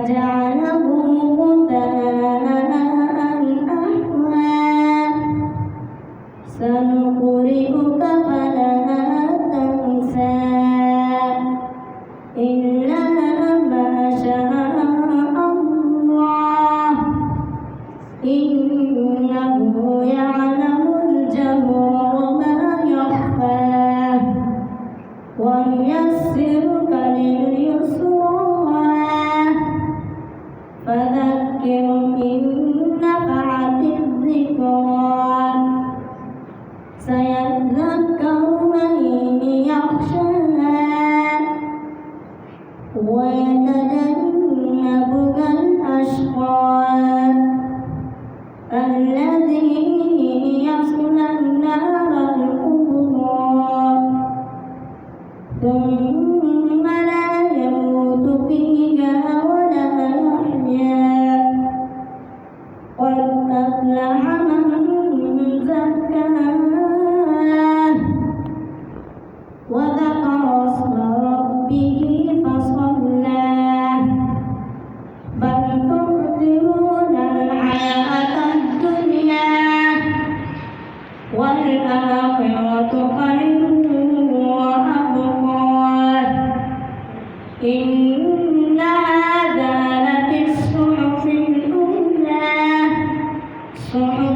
فجعله غثاء أحوى سنقرئك فلا تنسى إلا ما شاء الله إنه يعلم الجهر وما يخفى ونيسرك لليسرى فذكر إن نفعت الذكرى سيذكر من يخشى ويتجنبها الأشقى الذي يصلى النار الكبرى ثم لا يموت فيها ولا يحيا قد أفلح من زكاها وذكر اسم ربه فصلى بل تؤثرون الحياة الدنيا والآخرة خير وأبقى إن هذا لفي الصحف الأولى صحف